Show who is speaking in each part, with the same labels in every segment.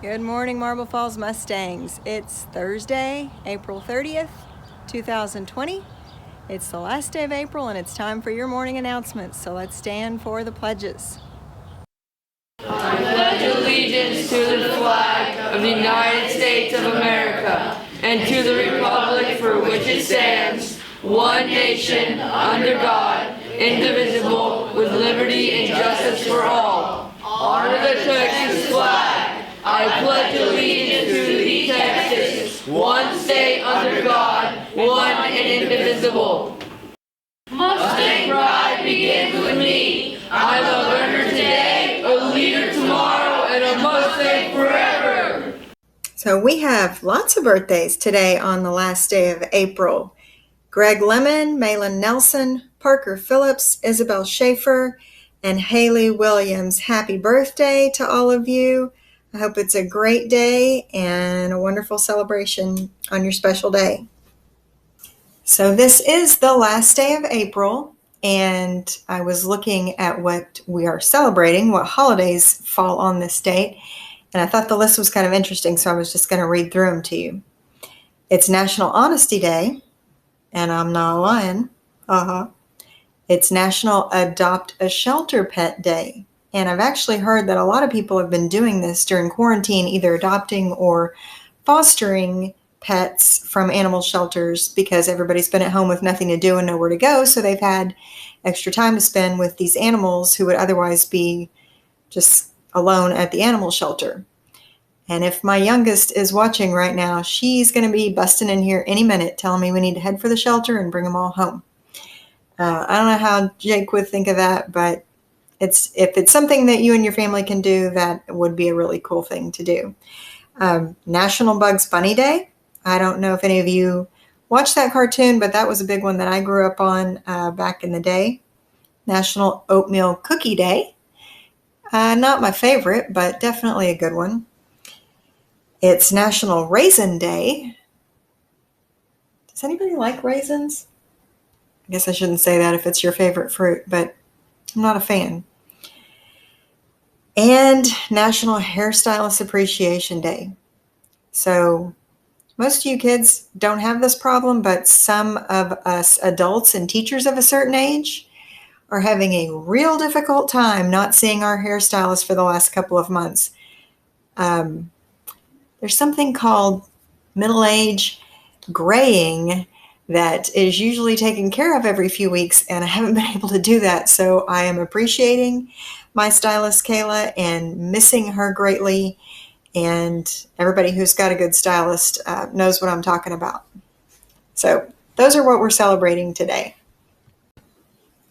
Speaker 1: Good morning, Marble Falls Mustangs. It's Thursday, April 30th, 2020. It's the last day of April and it's time for your morning announcements, so let's stand for the pledges.
Speaker 2: I pledge allegiance to the flag of the United States of America and to the republic for which it stands, one nation, under God, indivisible, with liberty and justice for all. Honor the Texas flag. I pledge allegiance to the Texas, one state under God, one and indivisible. Mustang pride begins with me. I'm a learner today, a leader tomorrow, and a Mustang forever.
Speaker 1: So we have lots of birthdays today on the last day of April. Greg Lemon, Malin Nelson, Parker Phillips, Isabel Schaefer, and Haley Williams. Happy birthday to all of you. I hope it's a great day and a wonderful celebration on your special day. So this is the last day of April, and I was looking at what we are celebrating, what holidays fall on this date, and I thought the list was kind of interesting, so I was just going to read through them to you. It's National Honesty Day, and I'm not lying. It's National Adopt a Shelter Pet Day. And I've actually heard that a lot of people have been doing this during quarantine, either adopting or fostering pets from animal shelters because everybody's been at home with nothing to do and nowhere to go. So they've had extra time to spend with these animals who would otherwise be just alone at the animal shelter. And if my youngest is watching right now, she's going to be busting in here any minute telling me we need to head for the shelter and bring them all home. I don't know how Jake would think of that, but if it's something that you and your family can do, that would be a really cool thing to do. National Bugs Bunny Day. I don't know if any of you watched that cartoon, but that was a big one that I grew up on back in the day. National Oatmeal Cookie Day. Not my favorite, but definitely a good one. It's National Raisin Day. Does anybody like raisins? I guess I shouldn't say that if it's your favorite fruit, but I'm not a fan. And National Hairstylist Appreciation Day. So most of you kids don't have this problem, but some of us adults and teachers of a certain age are having a real difficult time not seeing our hairstylist for the last couple of months. There's something called middle age graying that is usually taken care of every few weeks, and I haven't been able to do that. So I am appreciating my stylist, Kayla, and missing her greatly. And everybody who's got a good stylist knows what I'm talking about. So those are what we're celebrating today.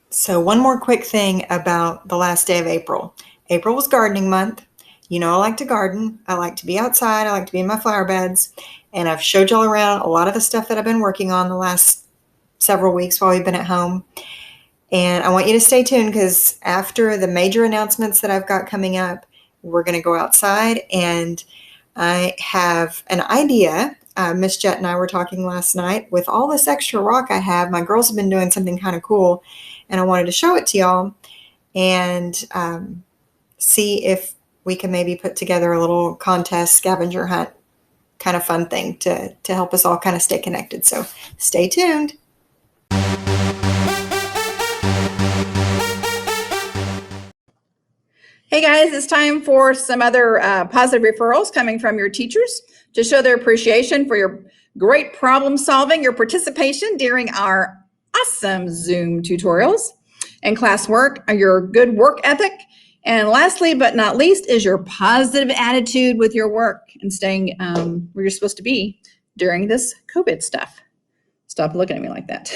Speaker 1: So one more quick thing about the last day of April. April was gardening month. You know I like to garden. I like to be outside. I like to be in my flower beds. And I've showed y'all around a lot of the stuff that I've been working on the last several weeks while we've been at home. And I want you to stay tuned because after the major announcements that I've got coming up, we're going to go outside, and I have an idea. Miss Jett and I were talking last night. With all this extra rock I have, my girls have been doing something kind of cool, and I wanted to show it to y'all and see if we can maybe put together a little contest, scavenger hunt, kind of fun thing to help us all kind of stay connected. So stay tuned.
Speaker 3: Hey guys, it's time for some other positive referrals coming from your teachers to show their appreciation for your great problem solving, your participation during our awesome Zoom tutorials and classwork, your good work ethic, and lastly but not least is your positive attitude with your work and staying where you're supposed to be during this COVID stuff. Stop looking at me like that.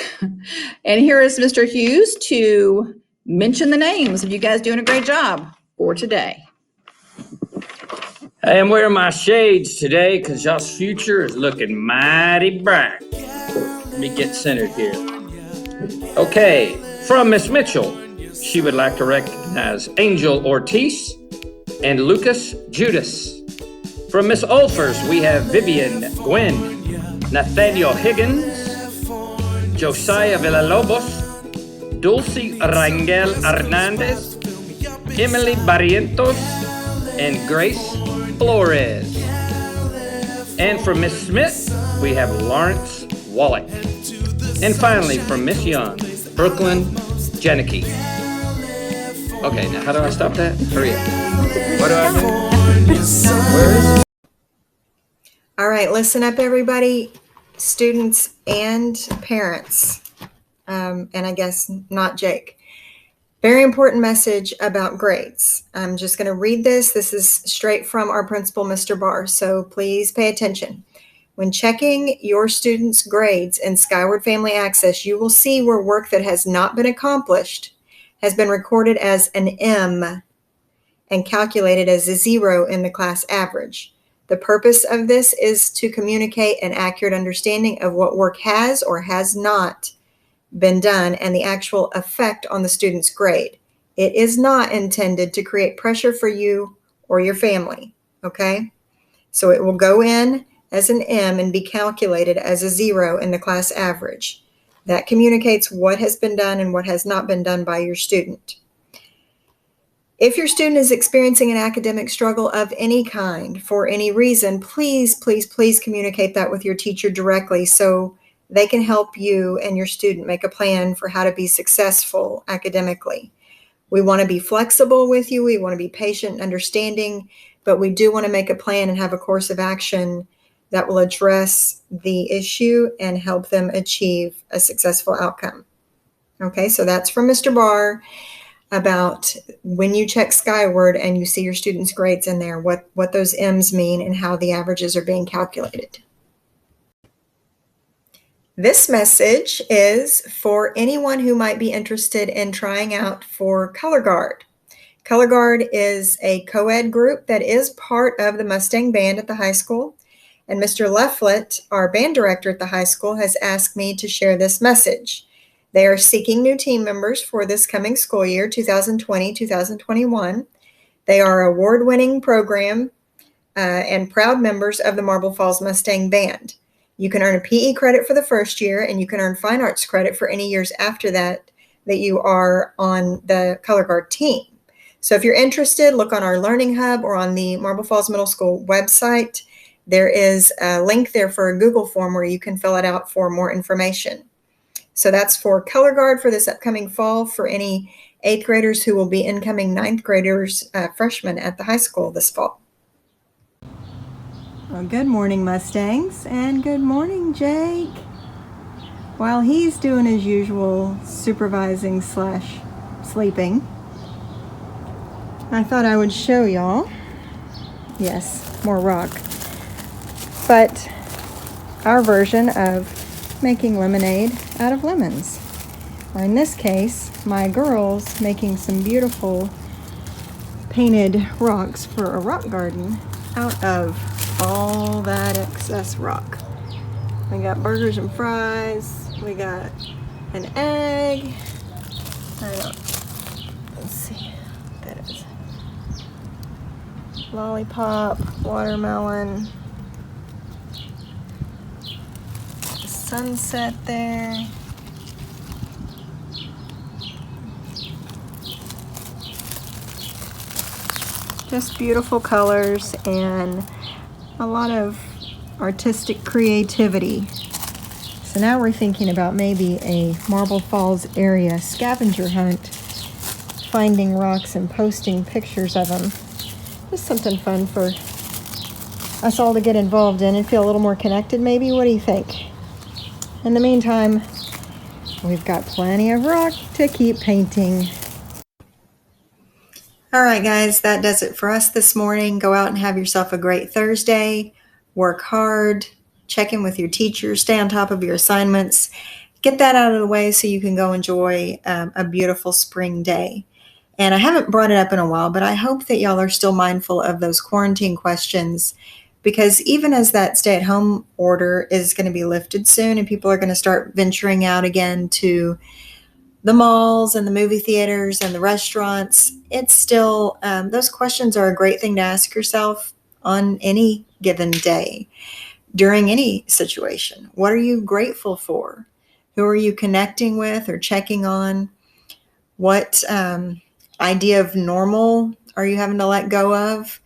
Speaker 3: And here is Mr. Hughes to mention the names of you guys doing a great job for today.
Speaker 4: Hey, I'm wearing my shades today because y'all's future is looking mighty bright. Let me get centered here. Okay, from Miss Mitchell, she would like to recognize Angel Ortiz and Lucas Judas. From Miss Olfers, we have Vivian Gwen, Nathaniel Higgins, Josiah Villalobos, Dulce Rangel Hernandez, Emily Barrientos, and Grace Flores. And from Miss Smith, we have Lawrence Wallach. And finally, from Miss Young, Brooklyn Janicki. Okay, now how do I stop that? Hurry up. What do I do? Where is it?
Speaker 1: All right, listen up, everybody, students and parents, and I guess not Jake. Very important message about grades. I'm just going to read this. This is straight from our principal, Mr. Barr, so please pay attention. When checking your students' grades in Skyward Family Access, you will see where work that has not been accomplished has been recorded as an M and calculated as a 0 in the class average. The purpose of this is to communicate an accurate understanding of what work has or has not been done and the actual effect on the student's grade. It is not intended to create pressure for you or your family, okay? So it will go in as an M and be calculated as a 0 in the class average. That communicates what has been done and what has not been done by your student. If your student is experiencing an academic struggle of any kind for any reason, please, please, please communicate that with your teacher directly so they can help you and your student make a plan for how to be successful academically. We want to be flexible with you. We want to be patient and understanding, but we do want to make a plan and have a course of action that will address the issue and help them achieve a successful outcome. Okay, so that's from Mr. Barr about when you check Skyward and you see your students' grades in there, what those M's mean and how the averages are being calculated. This message is for anyone who might be interested in trying out for Color Guard. Color Guard is a co-ed group that is part of the Mustang Band at the high school. And Mr. Lefflett, our band director at the high school, has asked me to share this message. They are seeking new team members for this coming school year, 2020-2021. They are an award-winning program and proud members of the Marble Falls Mustang Band. You can earn a PE credit for the first year, and you can earn fine arts credit for any years after that you are on the Color Guard team. So if you're interested, look on our Learning Hub or on the Marble Falls Middle School website. There is a link there for a Google form where you can fill it out for more information. So that's for Color Guard for this upcoming fall for any 8th graders who will be incoming 9th graders, freshmen at the high school this fall. Well, good morning, Mustangs, and good morning, Jake. While he's doing his usual supervising / sleeping, I thought I would show y'all, yes, more rock, but our version of making lemonade out of lemons. Or in this case, my girls making some beautiful painted rocks for a rock garden out of all that excess rock. We got burgers and fries. We got an egg. Let's see what that is. Lollipop, watermelon. Sunset there. Just beautiful colors and a lot of artistic creativity. So now we're thinking about maybe a Marble Falls area scavenger hunt, finding rocks and posting pictures of them. Just something fun for us all to get involved in and feel a little more connected maybe. What do you think? In the meantime, we've got plenty of rock to keep painting. All right, guys, that does it for us this morning. Go out and have yourself a great Thursday. Work hard. Check in with your teachers. Stay on top of your assignments. Get that out of the way so you can go enjoy a beautiful spring day. And I haven't brought it up in a while, but I hope that y'all are still mindful of those quarantine questions, because even as that stay-at-home order is going to be lifted soon and people are going to start venturing out again to the malls and the movie theaters and the restaurants, it's still, those questions are a great thing to ask yourself on any given day, during any situation. What are you grateful for? Who are you connecting with or checking on? What idea of normal are you having to let go of?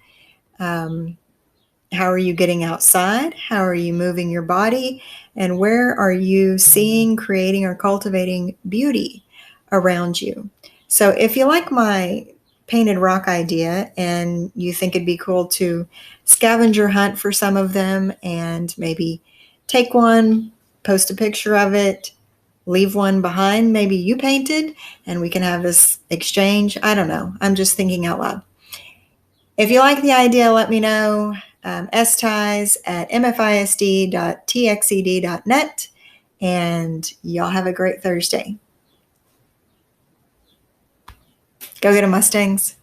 Speaker 1: How are you getting outside? How are you moving your body? And where are you seeing, creating, or cultivating beauty around you? So if you like my painted rock idea and you think it'd be cool to scavenger hunt for some of them and maybe take one, post a picture of it, leave one behind maybe you painted, and we can have this exchange. I don't know. I'm just thinking out loud. If you like the idea, let me know. sties@mfisd.txed.net, and y'all have a great Thursday. Go get 'em, Mustangs.